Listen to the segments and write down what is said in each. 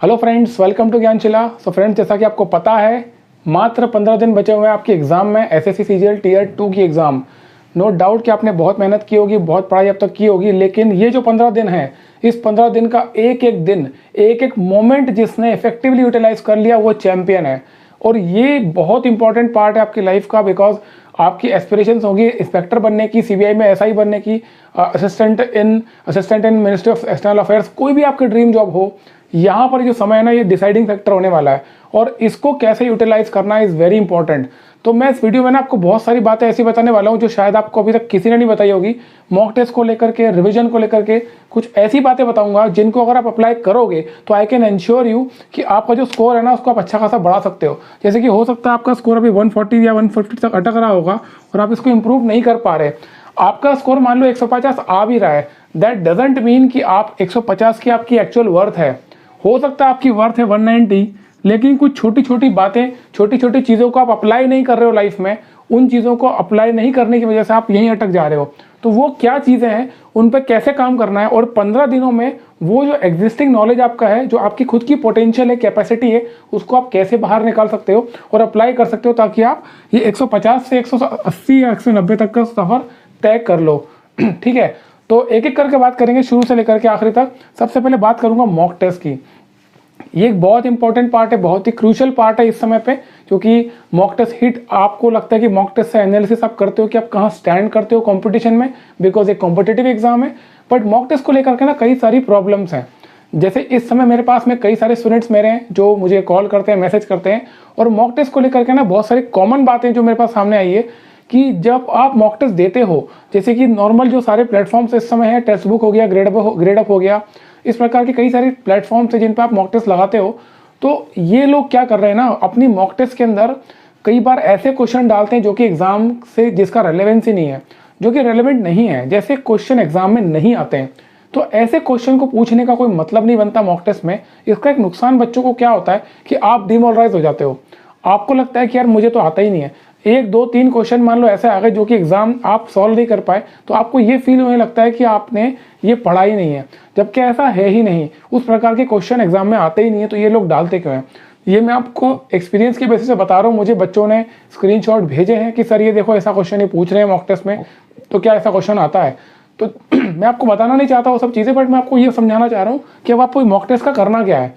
Hello friends, welcome to Gyanshila. So friends, जैसा कि आपको पता है मात्र 15 दिन बचे हुए हैं आपकी एग्ज़ाम में, एसएससी सीजीएल टीयर 2 की एग्ज़ाम। नो डाउट कि आपने बहुत मेहनत की होगी, बहुत पढ़ाई अब तक की होगी, लेकिन ये जो 15 दिन है, इस 15 दिन का एक एक दिन, एक एक मोमेंट जिसने इफेक्टिवली यूटिलाइज कर लिया वो चैंपियन है। और ये बहुत इंपॉर्टेंट पार्ट है आपकी लाइफ का, बिकॉज आपकी एस्पिरेशंस होगी इंस्पेक्टर बनने की, सीबीआई में एसआई बनने की, assistant in ministry of external affairs, कोई भी आपकी ड्रीम जॉब हो। यहाँ पर जो समय है ना, ये डिसाइडिंग फैक्टर होने वाला है और इसको कैसे यूटिलाइज करना इज़ वेरी इंपॉर्टेंट। तो मैं इस वीडियो में ना आपको बहुत सारी बातें ऐसी बताने वाला हूँ जो शायद आपको अभी तक किसी ने नहीं बताई होगी। मॉक टेस्ट को लेकर के, रिवीजन को लेकर के कुछ ऐसी बातें बताऊंगा जिनको अगर आप अप्लाई करोगे तो आई कैन एंश्योर यू कि आपका जो स्कोर है ना उसको आप अच्छा खासा बढ़ा सकते हो। जैसे कि हो सकता है आपका स्कोर अभी 140 या 150 तक अटक रहा होगा और आप इसको इंप्रूव नहीं कर पा रहे। आपका स्कोर मान लो 150 आ भी रहा है, दैट डजेंट मीन कि आप 150 की आपकी एक्चुअल वर्थ है। हो सकता है आपकी वर्थ है 190, लेकिन कुछ छोटी छोटी बातें, छोटी छोटी चीज़ों को आप अप्लाई नहीं कर रहे हो लाइफ में, उन चीज़ों को अप्लाई नहीं करने की वजह से आप यहीं अटक जा रहे हो। तो वो क्या चीज़ें हैं, उन पर कैसे काम करना है और 15 दिनों में वो जो एग्जिस्टिंग नॉलेज आपका है, जो आपकी खुद की पोटेंशियल है, कैपेसिटी है, उसको आप कैसे बाहर निकाल सकते हो और अप्लाई कर सकते हो, ताकि आप ये 150 से 180 या 190 तक का सफ़र तय कर लो। ठीक है, तो एक एक करके बात करेंगे शुरू से लेकर के आखिरी तक। सबसे पहले बात करूंगा मॉक टेस्ट की। ये एक बहुत इंपॉर्टेंट पार्ट है, बहुत ही क्रूशियल पार्ट है इस समय पे, क्योंकि मॉक टेस्ट हिट, आपको लगता है कि मॉक टेस्ट से एनालिसिस आप करते हो कि आप कहाँ स्टैंड करते हो कंपटीशन में, बिकॉज एक कॉम्पिटिटिव एग्जाम है। बट मॉक टेस्ट को लेकर के ना कई सारी प्रॉब्लम्स हैं। जैसे इस समय मेरे पास में कई सारे स्टूडेंट्स मेरे हैं जो मुझे कॉल करते हैं, मैसेज करते हैं, और मॉक टेस्ट को लेकर के ना बहुत सारी कॉमन बातें जो मेरे पास सामने आई है कि जब आप मॉक टेस्ट देते हो, जैसे कि नॉर्मल जो सारे प्लेटफॉर्म्स इस समय है, टेक्स्ट बुक हो गया, ग्रेडअप हो गया, इस प्रकार के कई सारे प्लेटफॉर्म्स हैं जिन पर आप मॉक टेस्ट लगाते हो। तो ये लोग क्या कर रहे हैं ना, अपनी मॉक टेस्ट के अंदर कई बार ऐसे क्वेश्चन डालते हैं जो कि एग्जाम से जिसका रेलेवेंस ही नहीं है, जो कि रेलेवेंट नहीं है, जैसे क्वेश्चन एग्जाम में नहीं आते हैं। तो ऐसे क्वेश्चन को पूछने का कोई मतलब नहीं बनता मॉक टेस्ट में। इसका एक नुकसान बच्चों को क्या होता है कि आप डिमोरलाइज हो जाते हो। आपको लगता है कि यार मुझे तो आता ही नहीं है, एक दो तीन क्वेश्चन मान लो ऐसे आ गए जो कि एग्जाम आप सॉल्व नहीं कर पाए, तो आपको ये फील होने लगता है कि आपने ये पढ़ा ही नहीं है, जबकि ऐसा है ही नहीं। उस प्रकार के क्वेश्चन एग्जाम में आते ही नहीं है, तो ये लोग डालते क्यों हैं? ये मैं आपको एक्सपीरियंस की बेसिस से बता रहा हूँ। मुझे बच्चों ने स्क्रीनशॉट भेजे हैं कि सर ये देखो ऐसा क्वेश्चन ये पूछ रहे हैं मॉक टेस्ट में, तो क्या ऐसा क्वेश्चन आता है? तो मैं आपको बताना नहीं चाहता वो सब चीज़ें, बट मैं आपको ये समझाना चाह रहा हूँ कि अब आपको मॉक टेस्ट का करना क्या है।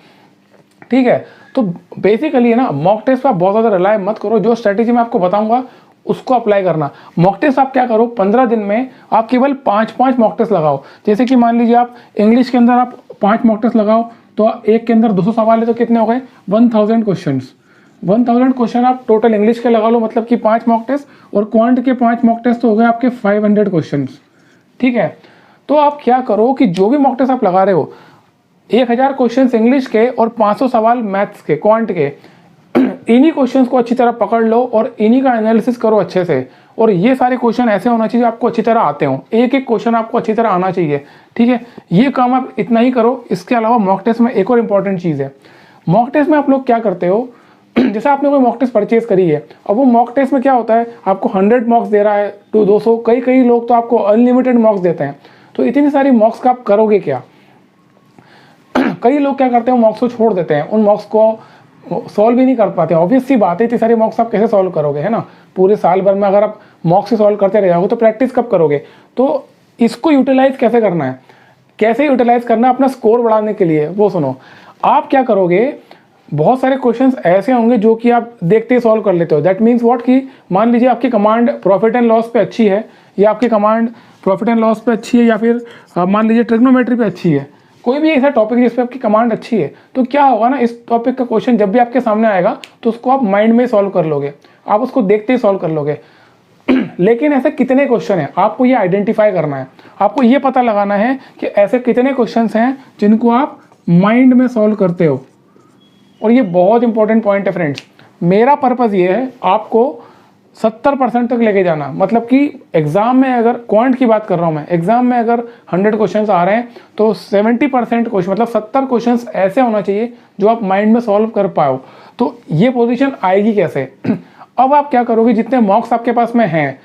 ठीक है, तो बेसिकली है ना, मॉक टेस्ट पर आप बहुत ज़्यादा रिलाय मत करो। जो स्ट्रेटेजी मैं आपको बताऊंगा उसको अप्लाई करना। मॉक टेस्ट आप क्या करो, 15 दिन में आप केवल 5-5 मॉक टेस्ट लगाओ। जैसे कि मान लीजिए आप इंग्लिश के अंदर आप 5 मॉक टेस्ट लगाओ, तो एक के अंदर 200 सवाल है, तो कितने हो गए? 1000 क्वेश्चन। 1000 क्वेश्चन आप टोटल इंग्लिश के लगा लो, मतलब कि 5 मॉक टेस्ट, और क्वांट के 5 मॉक टेस्ट तो हो गए आपके 500 क्वेश्चन। ठीक है, तो आप क्या करो कि जो भी मॉक टेस्ट आप लगा रहे हो, 1000 क्वेश्चन इंग्लिश के और 500 सवाल मैथ्स के, क्वांट के, इन्हीं क्वेश्चंस को अच्छी तरह पकड़ लो और इन्हीं का एनालिसिस करो अच्छे से। और ये सारे क्वेश्चन ऐसे होना चाहिए आपको अच्छी तरह आते हो, एक एक क्वेश्चन आपको अच्छी तरह आना चाहिए। ठीक है, ये काम आप इतना ही करो। इसके अलावा मॉक टेस्ट में एक और इंपॉर्टेंट चीज़ है। मॉक टेस्ट में आप लोग क्या करते हो, जैसे आपने कोई मॉक टेस्ट परचेज करी है, अब वो मॉक टेस्ट में क्या होता है, आपको 100 मॉक्स दे रहा है टू 200, कई लोग तो आपको अनलिमिटेड मॉक्स देते हैं। तो इतनी सारी मॉक्स का आप करोगे क्या? कई लोग क्या करते हैं, मॉक्स को छोड़ देते हैं, उन मॉक्स को सॉल्व भी नहीं कर पाते। ऑब्वियस सी बात है, इतनी सारी मॉक्स आप कैसे सॉल्व करोगे, है ना? पूरे साल भर में अगर आप मॉक्स से सॉल्व करते रह जाओगे तो प्रैक्टिस कब करोगे? तो इसको यूटिलाइज कैसे करना है, कैसे यूटिलाइज करना है अपना स्कोर बढ़ाने के लिए, वो सुनो। आप क्या करोगे, बहुत सारे क्वेश्चंस ऐसे होंगे जो कि आप देखते ही सॉल्व कर लेते हो। दैट मीन्स व्हाट, कि मान लीजिए आपकी कमांड प्रॉफिट एंड लॉस पे अच्छी है, या आपकी कमांड प्रॉफिट एंड लॉस पे अच्छी है, या फिर मान लीजिए ट्रिग्नोमेट्री पे अच्छी है, कोई भी ऐसा टॉपिक जिस पे आपकी कमांड अच्छी है, तो क्या होगा ना, इस टॉपिक का क्वेश्चन जब भी आपके सामने आएगा तो उसको आप माइंड में सॉल्व कर लोगे, आप उसको देखते ही सॉल्व कर लोगे। लेकिन ऐसे कितने क्वेश्चन हैं, आपको ये आइडेंटिफाई करना है। आपको ये पता लगाना है कि ऐसे कितने क्वेश्चन हैं जिनको आप माइंड में सॉल्व करते हो। और ये बहुत इंपॉर्टेंट पॉइंट है फ्रेंड्स। मेरा पर्पज़ ये है आपको 70% तक लेके जाना। मतलब कि एग्जाम में, अगर क्वांट की बात कर रहा हूँ मैं, एग्जाम में अगर 100 क्वेश्चंस आ रहे हैं तो 70% क्वेश्चन, मतलब 70 क्वेश्चंस ऐसे होना चाहिए जो आप माइंड में सॉल्व कर पाओ। तो ये पोजीशन आएगी कैसे? अब आप क्या करोगे, जितने मॉक्स आपके पास में हैं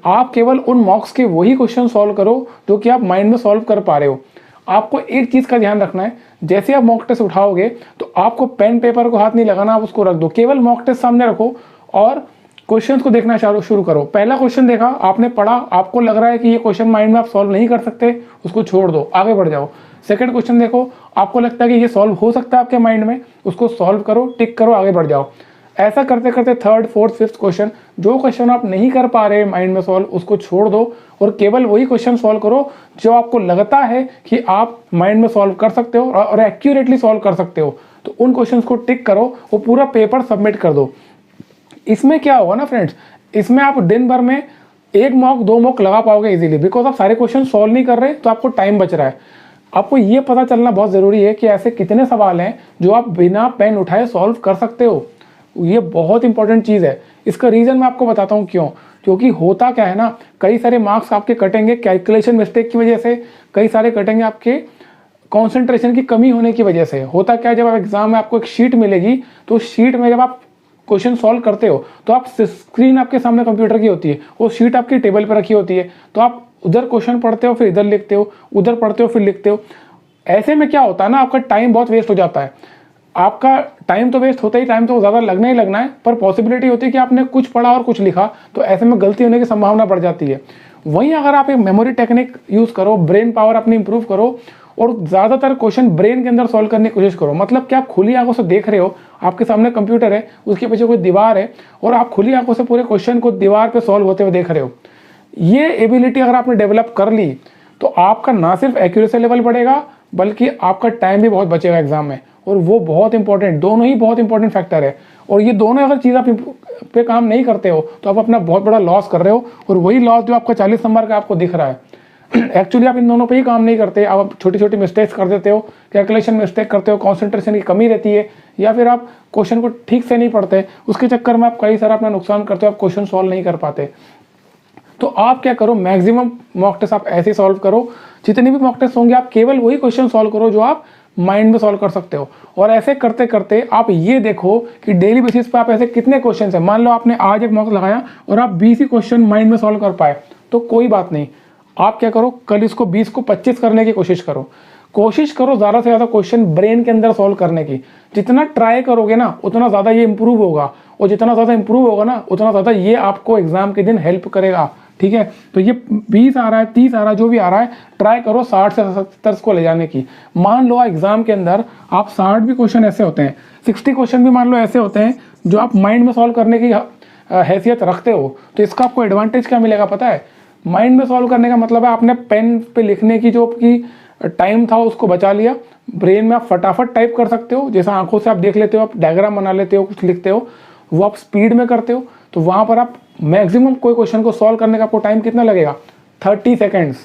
आप केवल उन मॉक्स के वही क्वेश्चन सॉल्व करो जो कि आप माइंड में सॉल्व कर पा रहे हो। आपको एक चीज़ का ध्यान रखना है, जैसे आप मॉक टेस्ट उठाओगे तो आपको पेन पेपर को हाथ नहीं लगाना, आप उसको रख दो, केवल मॉक टेस्ट सामने रखो और क्वेश्चंस को देखना शुरू करो। पहला क्वेश्चन देखा, आपने पढ़ा, आपको लग रहा है कि ये क्वेश्चन माइंड में आप सॉल्व नहीं कर सकते, उसको छोड़ दो, आगे बढ़ जाओ। सेकंड क्वेश्चन देखो, आपको लगता है कि ये सॉल्व हो सकता है आपके माइंड में, उसको सॉल्व करो, टिक करो, आगे बढ़ जाओ। ऐसा करते करते थर्ड फोर्थ फिफ्थ क्वेश्चन, जो क्वेश्चन आप नहीं कर पा रहे माइंड में सॉल्व, उसको छोड़ दो और केवल वही क्वेश्चन सॉल्व करो जो आपको लगता है कि आप माइंड में सॉल्व कर सकते हो और एक्यूरेटली सॉल्व कर सकते हो, तो उन क्वेश्चंस को टिक करो, वो पूरा पेपर सबमिट कर दो। इसमें क्या होगा ना फ्रेंड्स, इसमें आप दिन भर में 1 मॉक 2 मॉक लगा पाओगे इजीली, बिकॉज आप सारे क्वेश्चन सॉल्व नहीं कर रहे, तो आपको टाइम बच रहा है। आपको ये पता चलना बहुत ज़रूरी है कि ऐसे कितने सवाल हैं जो आप बिना पेन उठाए सॉल्व कर सकते हो। ये बहुत इंपॉर्टेंट चीज़ है। इसका रीज़न मैं आपको बताता हूँ क्यों। क्योंकि होता क्या है ना, कई सारे मार्क्स आपके कटेंगे कैलकुलेशन मिस्टेक की वजह से, कई सारे कटेंगे आपके कंसंट्रेशन की कमी होने की वजह से। होता क्या है, जब आप एग्जाम में आपको एक शीट मिलेगी, तो उस शीट में जब आप क्वेश्चन सॉल्व करते हो तो आप स्क्रीन आपके सामने कंप्यूटर की होती है, वो शीट आपकी टेबल पर रखी होती है, तो आप उधर क्वेश्चन पढ़ते हो, फिर इधर लिखते हो, उधर पढ़ते हो, फिर लिखते हो। ऐसे में क्या होता है ना, आपका टाइम बहुत वेस्ट हो जाता है। आपका टाइम तो वेस्ट होता ही, टाइम तो ज़्यादा लगना ही लगना है, पर पॉसिबिलिटी होती है कि आपने कुछ पढ़ा और कुछ लिखा, तो ऐसे में गलती होने की संभावना बढ़ जाती है। वहीं अगर आप एक मेमोरी टेक्निक यूज़ करो, ब्रेन पावर अपनी इंप्रूव करो और ज़्यादातर क्वेश्चन ब्रेन के अंदर सॉल्व करने की कोशिश करो। मतलब कि आप खुली आंखों से देख रहे हो, आपके सामने कंप्यूटर है, उसके पीछे कोई दीवार है और आप खुली आंखों से पूरे क्वेश्चन को दीवार पे सॉल्व होते हुए देख रहे हो। ये एबिलिटी अगर आपने डेवलप कर ली तो आपका ना सिर्फ एक्यूरेसी लेवल बढ़ेगा, बल्कि आपका टाइम भी बहुत बचेगा एग्जाम में, और वो बहुत इंपॉर्टेंट, दोनों ही बहुत इंपॉर्टेंट फैक्टर है। और ये दोनों अगर चीज़ आप पे काम नहीं करते हो तो आप अपना बहुत बड़ा लॉस कर रहे हो, और वही लॉस जो आपका 40 नंबर का आपको दिख रहा है, एक्चुअली आप इन दोनों पे ही काम नहीं करते। आप छोटी छोटी मिस्टेक्स कर देते हो, कैलकुलेशन मिस्टेक करते हो, कंसंट्रेशन की कमी रहती है, या फिर आप क्वेश्चन को ठीक से नहीं पढ़ते, उसके चक्कर में आप कई सारा अपना नुकसान करते हो, आप क्वेश्चन सॉल्व नहीं कर पाते। तो आप क्या करो, मैक्सिमम मॉक टेस्ट आप ऐसे सॉल्व करो, जितनी भी मॉक टेस्ट होंगे आप केवल वही क्वेश्चन सॉल्व करो जो आप माइंड में सॉल्व कर सकते हो। और ऐसे करते करते आप ये देखो कि डेली बेसिस पे आप ऐसे कितने क्वेश्चन हैं। मान लो आपने आज एक मॉक लगाया और आप 20 ही क्वेश्चन माइंड में सॉल्व कर पाए, तो कोई बात नहीं, आप क्या करो, कल इसको 20 को 25 करने की कोशिश करो। कोशिश करो ज़्यादा से ज़्यादा क्वेश्चन ब्रेन के अंदर सॉल्व करने की। जितना ट्राई करोगे ना, उतना ज़्यादा ये इंप्रूव होगा, और जितना ज़्यादा इंप्रूव होगा ना, उतना ज़्यादा ये आपको एग्जाम के दिन हेल्प करेगा। ठीक है, तो ये 20 आ रहा है, 30 आ रहा है, जो भी आ रहा है, ट्राई करो 60 से 70 को ले जाने की। मान लो एग्जाम के अंदर आप 60 भी क्वेश्चन ऐसे होते हैं, 60 क्वेश्चन भी मान लो ऐसे होते हैं जो आप माइंड में सॉल्व करने की हैसियत रखते हो, तो इसका आपको एडवांटेज क्या मिलेगा पता है? माइंड में सॉल्व करने का मतलब है आपने पेन पे लिखने की जो आपकी टाइम था उसको बचा लिया। ब्रेन में आप फटाफट टाइप कर सकते हो, जैसा आंखों से आप देख लेते हो, आप डायग्राम बना लेते हो, कुछ लिखते हो, वो आप स्पीड में करते हो। तो वहाँ पर आप मैक्सिमम कोई क्वेश्चन को सॉल्व करने का आपको टाइम कितना लगेगा? 30 सेकेंड्स।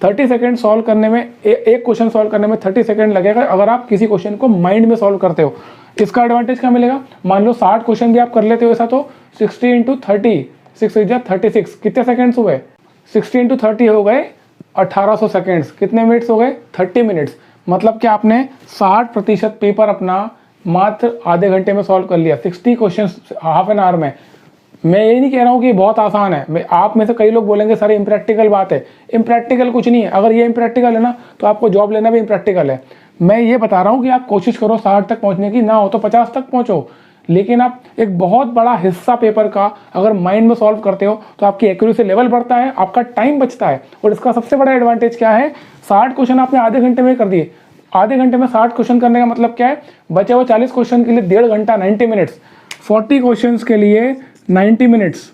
30 सेकेंड सॉल्व करने में, एक क्वेश्चन सॉल्व करने में 30 सेकेंड लगेगा अगर आप किसी क्वेश्चन को माइंड में सॉल्व करते हो। इसका एडवांटेज क्या मिलेगा? मान लो 60 क्वेश्चन भी आप कर लेते हो ऐसा, तो 60 × 30, 6 × 36, कितने सेकेंड्स हुए? 60 × 30 हो गए 1800 सेकेंड्स। कितने मिनट्स हो गए? 30 मिनट्स। मतलब कि आपने 60% पेपर अपना मात्र आधे घंटे में सॉल्व कर लिया, 60 क्वेश्चन हाफ एन आवर में। मैं ये नहीं कह रहा हूँ कि बहुत आसान है, आप में से कई लोग बोलेंगे सर इम्प्रैक्टिकल बात है। इम्प्रैक्टिकल कुछ नहीं है। अगर ये इम्प्रैक्टिकल है ना, तो आपको जॉब लेना भी इम्प्रैक्टिकल है। मैं ये बता रहा हूँ कि आप कोशिश करो 60 तक पहुँचने की, ना हो तो 50 तक पहुँचो, लेकिन आप एक बहुत बड़ा हिस्सा पेपर का अगर माइंड में सॉल्व करते हो तो आपकी एक्यूरेसी लेवल बढ़ता है, आपका टाइम बचता है। और इसका सबसे बड़ा एडवांटेज क्या है? 60 क्वेश्चन आपने आधे घंटे में कर दिए। आधे घंटे में 60 क्वेश्चन करने का मतलब क्या है? बचे हुए 40 क्वेश्चन के लिए 1.5 घंटा, 90 मिनट्स। 40 क्वेश्चन के लिए 90 मिनट्स।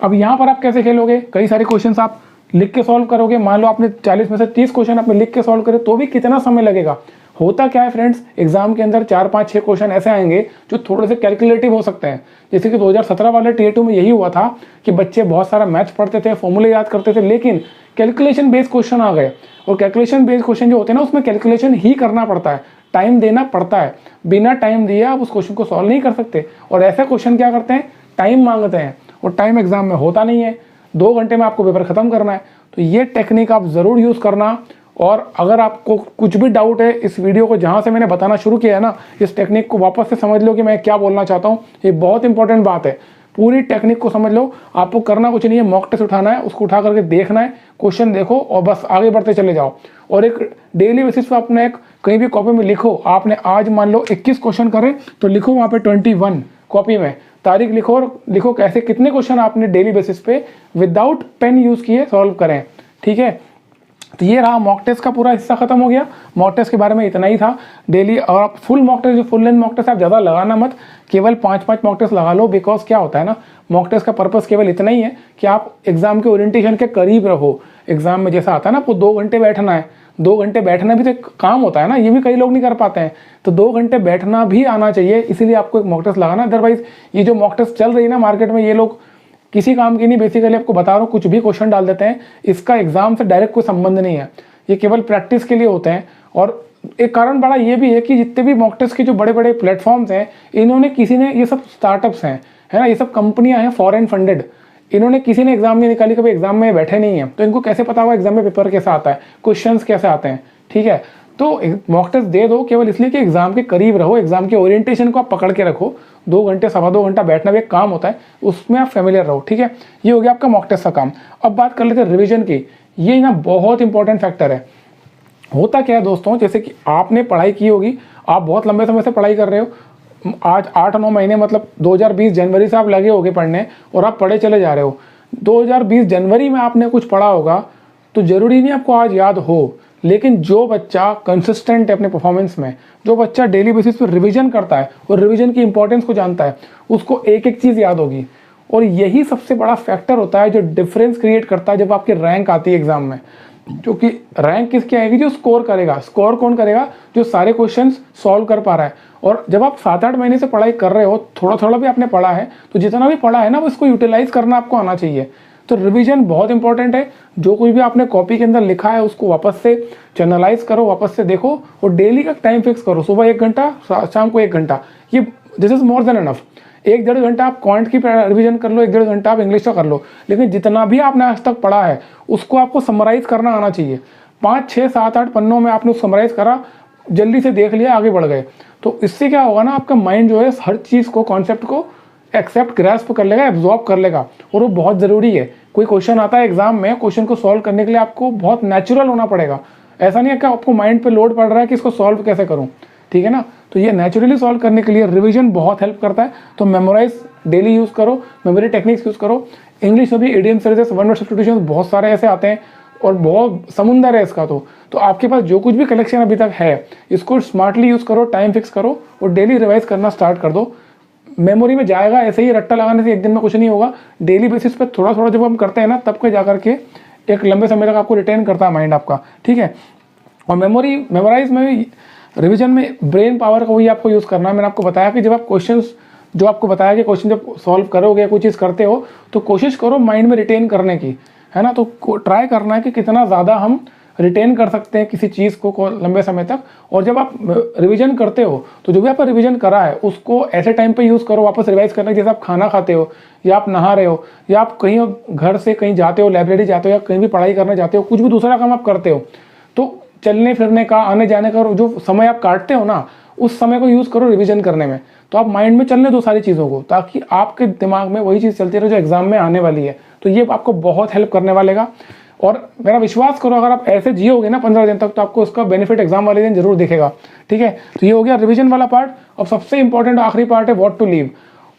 अब यहाँ पर आप कैसे खेलोगे? कई सारे क्वेश्चंस आप लिख के सॉल्व करोगे। मान लो आपने 40 में से 30 क्वेश्चन आपने लिख के सॉल्व करे, तो भी कितना समय लगेगा? होता क्या है फ्रेंड्स, एग्जाम के अंदर 4, 5, 6 क्वेश्चन ऐसे आएंगे जो थोड़े से कैलकुलेटिव हो सकते हैं। जैसे कि 2017 वाले Tier 2 में यही हुआ था कि बच्चे बहुत सारा मैथ्स पढ़ते थे, फॉर्मूले याद करते थे, लेकिन कैलकुलेशन बेस्ड क्वेश्चन आ गए। और कैलकुलेशन बेस्ड क्वेश्चन जो होते हैं ना, उसमें कैलकुलेशन ही करना पड़ता है, टाइम देना पड़ता है। बिना टाइम दिए आप उस क्वेश्चन को सॉल्व नहीं कर सकते। और ऐसे क्वेश्चन क्या करते हैं? टाइम मांगते हैं, और टाइम एग्जाम में होता नहीं है। 2 घंटे में आपको पेपर खत्म करना है। तो ये टेक्निक आप ज़रूर यूज़ करना। और अगर आपको कुछ भी डाउट है, इस वीडियो को जहाँ से मैंने बताना शुरू किया है ना, इस टेक्निक को वापस से समझ लो कि मैं क्या बोलना चाहता हूँ। ये बहुत इंपॉर्टेंट बात है। पूरी टेक्निक को समझ लो। आपको करना कुछ नहीं है, मॉक टेस्ट उठाना है, उसको उठा करके देखना है, क्वेश्चन देखो और बस आगे बढ़ते चले जाओ। और एक डेली बेसिस पर अपने एक कहीं भी कॉपी में लिखो, आपने आज मान लो 21 क्वेश्चन करे तो लिखो वहाँ पे 21 कॉपी में तारीख लिखो और लिखो कैसे कितने क्वेश्चन आपने डेली बेसिस पे विदाउट पेन यूज़ किए सॉल्व करें। ठीक है, तो ये रहा मॉक टेस्ट का पूरा हिस्सा खत्म हो गया। मॉक टेस्ट के बारे में इतना ही था डेली। और आप फुल मॉक टेस्ट, जो फुल लेंथ मॉक टेस्ट आप ज़्यादा लगाना मत, केवल 5-5 मॉक टेस्ट लगा लो। बिकॉज क्या होता है ना, मॉक टेस्ट का पर्पस केवल इतना ही है कि आप एग्जाम के ओरिएंटेशन के करीब रहो। एग्जाम में जैसा आता है ना, आपको 2 घंटे बैठना है, 2 घंटे बैठना भी तो एक काम होता है ना, ये भी कई लोग नहीं कर पाते हैं। तो 2 घंटे बैठना भी आना चाहिए, इसीलिए आपको एक मॉक टेस्ट लगाना। अदरवाइज ये जो मॉक टेस्ट चल रही है ना मार्केट में, ये लोग किसी काम की नहीं, बेसिकली आपको बता रहा हूँ, कुछ भी क्वेश्चन डाल देते हैं। इसका एग्जाम से डायरेक्ट कोई संबंध नहीं है, ये केवल प्रैक्टिस के लिए होते हैं। और एक कारण बड़ा ये भी है कि जितने भी मॉक टेस्ट के जो बड़े बड़े प्लेटफॉर्म्स हैं, इन्होंने किसी ने, ये सब स्टार्टअप्स हैं, है ना, ये सब कंपनियां हैं फॉरेन फंडेड, इन्होंने किसी ने एग्जाम नहीं निकाली, कभी एग्जाम में बैठे नहीं है, तो इनको कैसे पता होगा एग्जाम में पेपर कैसे आता है, क्वेश्चंस कैसे आते हैं। ठीक है, तो मॉक टेस्ट दे दो केवल इसलिए कि एग्जाम के करीब रहो, एग्जाम के ओरिएंटेशन को आप पकड़ के रखो। 2 घंटे 2.25 घंटा बैठना भी एक काम होता है, उसमें आप फेमिलियर रहो। ठीक है, ये हो गया आपका मॉक टेस्ट का काम। अब बात कर लेते हैं रिविजन की। ये ना बहुत इंपॉर्टेंट फैक्टर है। होता क्या है दोस्तों, जैसे कि आपने पढ़ाई की होगी, आप बहुत लंबे समय से पढ़ाई कर रहे हो, आज 8-9 महीने मतलब 2020 जनवरी से आप लगे होगे पढ़ने और आप पढ़े चले जा रहे हो। 2020 जनवरी में आपने कुछ पढ़ा होगा तो जरूरी नहीं आपको आज याद हो, लेकिन जो बच्चा कंसिस्टेंट है अपने परफॉर्मेंस में, जो बच्चा डेली बेसिस पर रिवीजन करता है और रिवीजन की इंपॉर्टेंस को जानता है, उसको एक एक चीज़ याद होगी। और यही सबसे बड़ा फैक्टर होता है जो डिफरेंस क्रिएट करता है जब आपकी रैंक आती है एग्जाम में। क्योंकि रैंक किसकी आएगी, जो स्कोर करेगा। स्कोर कौन करेगा, जो सारे क्वेश्चंस सॉल्व कर पा रहा है। और जब आप 7-8 महीने से पढ़ाई कर रहे हो, थोड़ा थोड़ा भी आपने पढ़ा है, तो जितना भी पढ़ा है ना, वो इसको यूटिलाइज करना आपको आना चाहिए। तो रिवीजन बहुत इंपॉर्टेंट है। जो कुछ भी आपने कॉपी के अंदर लिखा है उसको वापस से चैनलाइज करो, वापस से देखो और डेली का टाइम फिक्स करो, सुबह 1 घंटा, शाम को 1 घंटा। ये this is more than enough. 1-1.5 घंटा आप क्वांट की रिवीजन कर लो, 1-1.5 घंटा आप इंग्लिश का कर लो, लेकिन जितना भी आपने आज तक पढ़ा है उसको आपको समराइज करना आना चाहिए। 5, 6, 7, 8 पन्नों में आपने समराइज करा, जल्दी से देख लिया, आगे बढ़ गए। तो इससे क्या होगा ना, आपका माइंड जो है हर चीज़ को, कॉन्सेप्ट को एक्सेप्ट, ग्रास्प कर लेगा, एब्जॉर्ब कर लेगा। और वो बहुत ज़रूरी है। कोई क्वेश्चन आता है एग्जाम में, क्वेश्चन को सॉल्व करने के लिए आपको बहुत नेचुरल होना पड़ेगा। ऐसा नहीं है कि आपको माइंड पे लोड पड़ रहा है कि इसको सॉल्व कैसे करूँ, ठीक है ना। तो ये नेचुरली सॉल्व करने के लिए रिवीजन बहुत हेल्प करता है। तो मेमोराइज डेली यूज़ करो, मेमोरी टेक्निक्स यूज़ करो। इंग्लिश में भी idiom phrases, one word substitution बहुत सारे ऐसे आते हैं और बहुत समुंदर है इसका। तो आपके पास जो कुछ भी कलेक्शन अभी तक है, इसको स्मार्टली यूज़ करो, टाइम फिक्स करो और डेली रिवाइज करना स्टार्ट कर दो। मेमोरी में जाएगा। ऐसे ही रट्टा लगाने से एक दिन में कुछ नहीं होगा। डेली बेसिस पे थोड़ा थोड़ा जब हम करते हैं ना, तब के जा करके एक लंबे समय तक आपको रिटेन करता है माइंड आपका, ठीक है। और मेमोराइज में भी, रिवीजन में ब्रेन पावर का वही आपको यूज़ करना है। मैंने आपको बताया कि जब आप क्वेश्चंस, जो आपको बताया कि क्वेश्चन जब सॉल्व करोगे, कोई चीज़ करते हो, तो कोशिश करो माइंड में रिटेन करने की, है ना। तो ट्राई करना है कि कितना ज़्यादा हम रिटेन कर सकते हैं किसी चीज़ को लंबे समय तक। और जब आप रिवीजन करते हो तो जो भी आपने रिवीजन करा है उसको ऐसे टाइम पे यूज़ करो वापस रिवाइज करना, जैसे आप खाना खाते हो या आप नहा रहे हो या आप कहीं घर से कहीं जाते हो, लाइब्रेरी जाते हो या कहीं भी पढ़ाई करने जाते हो, कुछ भी दूसरा काम आप करते हो, तो चलने फिरने का, आने जाने का जो समय आप काटते हो ना, उस समय को यूज़ करो रिवीजन करने में। तो आप माइंड में चलने दो सारी चीज़ों को, ताकि आपके दिमाग में वही चीज़ चलती रहे जो एग्जाम में आने वाली है। तो ये आपको बहुत हेल्प करने वालेगा। और मेरा विश्वास करो, अगर आप ऐसे जियोगे ना 15 दिन तक, तो आपको उसका बेनिफिट एग्जाम वाले दिन जरूर दिखेगा, ठीक है। तो ये हो गया रिवीजन वाला पार्ट। अब सबसे इंपॉर्टेंट आखिरी पार्ट है व्हाट टू लीव।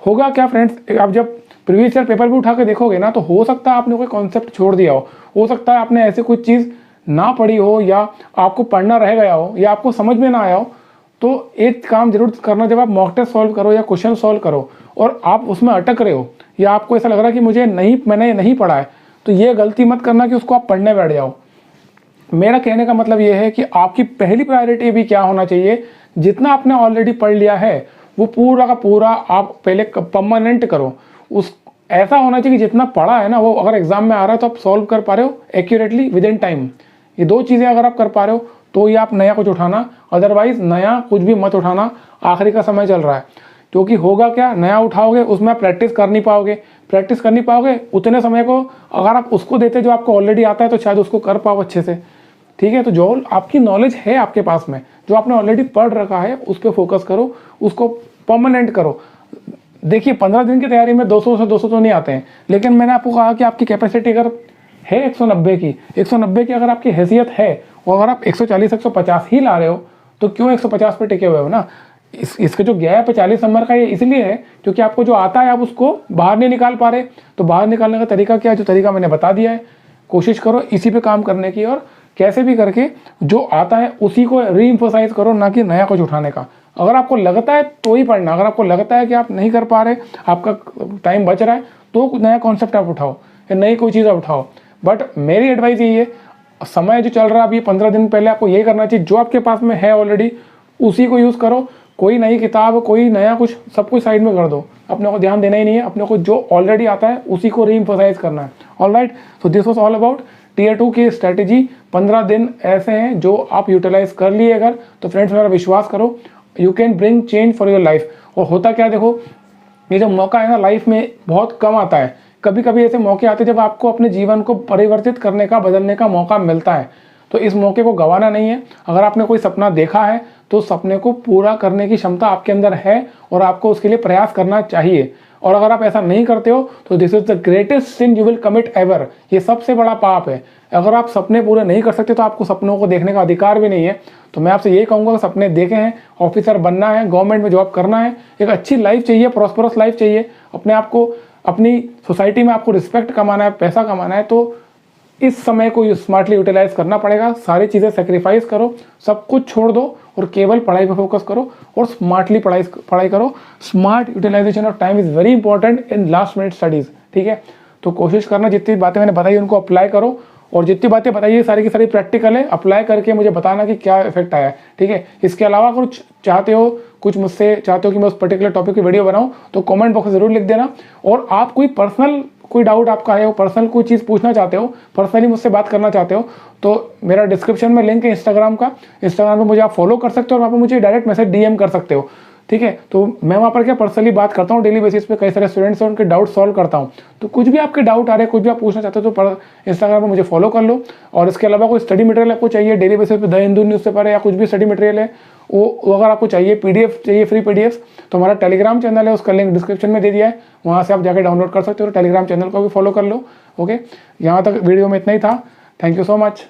होगा क्या फ्रेंड्स, आप जब प्रीवियस ईयर पेपर भी उठा के देखोगे ना, तो हो सकता है आपने कोई कॉन्सेप्ट छोड़ दिया हो सकता है आपने ऐसे कोई चीज़ ना पढ़ी हो, या आपको पढ़ना रह गया हो, या आपको समझ में ना आया हो। तो एक काम जरूर करना, जब आप मॉक टेस्ट सॉल्व करो या क्वेश्चन सॉल्व करो और आप उसमें अटक रहे हो, या आपको ऐसा लग रहा है कि मैंने नहीं पढ़ा है, तो ये गलती मत करना कि उसको आप पढ़ने बैठ जाओ। मेरा कहने का मतलब ये है कि आपकी पहली प्रायोरिटी भी क्या होना चाहिए, जितना आपने ऑलरेडी पढ़ लिया है वो पूरा का पूरा आप पहले परमानेंट करो। उस ऐसा होना चाहिए कि जितना पढ़ा है ना, वो अगर एग्जाम में आ रहा है तो आप सॉल्व कर पा रहे हो एक्यूरेटली विद इन टाइम। ये 2 चीज़ें अगर आप कर पा रहे हो तो ये आप नया कुछ उठाना, अदरवाइज नया कुछ भी मत उठाना। आखिरी का समय चल रहा है, क्योंकि होगा क्या, नया उठाओगे उसमें आप प्रैक्टिस कर नहीं पाओगे। उतने समय को अगर आप उसको देते जो आपको ऑलरेडी आता है, तो शायद उसको कर पाओ अच्छे से, ठीक है। तो जो आपकी नॉलेज है आपके पास में, जो आपने ऑलरेडी पढ़ रखा है, उस पर फोकस करो, उसको परमानेंट करो। देखिए 15 दिन की तैयारी में 200 से 200 तो नहीं आते हैं, लेकिन मैंने आपको कहा कि आपकी कैपेसिटी अगर है 190 की, 190 की अगर आपकी हैसियत है और अगर आप 140 150 ही ला रहे हो तो क्यों 150 पे टिके हुए हो ना। इसका जो गैप है 40 नंबर का, ये इसलिए है क्योंकि आपको जो आता है आप उसको बाहर नहीं निकाल पा रहे। तो बाहर निकालने का तरीका क्या है, जो तरीका मैंने बता दिया है, कोशिश करो इसी पे काम करने की और कैसे भी करके जो आता है उसी को रीइंफोसाइज करो, ना कि नया कुछ उठाने का। अगर आपको लगता है तो ही पढ़ना, अगर आपको लगता है कि आप नहीं कर पा रहे, आपका टाइम बच रहा है, तो नया कॉन्सेप्ट आप उठाओ या नई कोई चीज़ आप उठाओ। बट मेरी एडवाइस यही है, समय जो चल रहा है अभी 15 दिन पहले आपको यही करना चाहिए, जो आपके पास में है ऑलरेडी उसी को यूज़ करो। कोई नई किताब, कोई नया कुछ, सब कुछ साइड में कर दो, अपने को ध्यान देना ही नहीं है, अपने को जो ऑलरेडी आता है उसी को रीइंफोसाइज करना है। Alright, so this was all about tier 2 की स्ट्रैटेजी। 15 दिन ऐसे हैं जो आप यूटिलाइज कर लिए अगर, तो फ्रेंड्स मेरा विश्वास करो, you can bring change for your life. और होता क्या है, देखो ये जो मौका है ना लाइफ में बहुत कम आता है, कभी कभी ऐसे मौके आते हैं जब आपको अपने जीवन को परिवर्तित करने का, बदलने का मौका मिलता है। तो इस मौके को गंवाना नहीं है। अगर आपने कोई सपना देखा है तो सपने को पूरा करने की क्षमता आपके अंदर है और आपको उसके लिए प्रयास करना चाहिए। और अगर आप ऐसा नहीं करते हो तो this is the greatest sin you will commit ever. ये सबसे बड़ा पाप है। अगर आप सपने पूरे नहीं कर सकते तो आपको सपनों को देखने का अधिकार भी नहीं है। तो मैं आपसे यही कहूँगा, सपने देखे हैं, ऑफिसर बनना है, गवर्नमेंट में जॉब करना है, एक अच्छी लाइफ चाहिए, प्रॉस्परस लाइफ चाहिए, अपने आप को, अपनी सोसाइटी में आपको रिस्पेक्ट कमाना है, पैसा कमाना है, तो इस समय को स्मार्टली यूटिलाइज करना पड़ेगा। सारी चीज़ें सेक्रीफाइस करो, सब कुछ छोड़ दो और केवल पढ़ाई पर फोकस करो और स्मार्टली पढ़ाई करो। Smart utilisation of time is very important in last minute studies. ठीक है, तो कोशिश करना जितनी बातें मैंने बताई उनको अप्लाई करो, और जितनी बातें बताइए सारी की सारी प्रैक्टिकल है, अप्लाई करके मुझे बताना कि क्या इफेक्ट आया है। ठीक है, इसके अलावा कुछ चाहते हो, कुछ मुझसे चाहते हो कि मैं उस पर्टिकुलर टॉपिक की वीडियो बनाऊं, तो कमेंट बॉक्स में ज़रूर लिख देना। और आप कोई पर्सनल कोई डाउट आपका है, वो पर्सनल कोई चीज़ पूछना चाहते हो, पर्सनली मुझसे बात करना चाहते हो, तो मेरा डिस्क्रिप्शन में लिंक है इंस्टाग्राम का, इंस्टाग्राम पर मुझे आप फॉलो कर सकते हो और वहाँ पर मुझे डायरेक्ट मैसेज DM कर सकते हो। ठीक है, तो मैं वहाँ पर क्या पर्सनली बात करता हूँ डेली बेसिस पे, कई सारे स्टूडेंट्स हैं उनके डाउट सॉल्व करता हूँ। तो कुछ भी आपके डाउट आ रहे हैं, कुछ भी आप पूछना चाहते हो तो इंस्टाग्राम पर मुझे फॉलो कर लो। और इसके अलावा कोई स्टडी मटेरियल आपको चाहिए डेली बेसिस पे, द हिंदू न्यूज़पेपर है या कुछ भी स्टडी मटेरियल है, वो अगर आपको चाहिए, PDF चाहिए, फ्री PDF, तो हमारा टेलीग्राम चैनल है, उसका लिंक डिस्क्रिप्शन में दे दिया है, वहाँ से आप जाकर डाउनलोड कर सकते हो। टेलीग्राम चैनल को भी फॉलो कर लो। ओके, यहाँ तक वीडियो में इतना ही था। Thank you so much.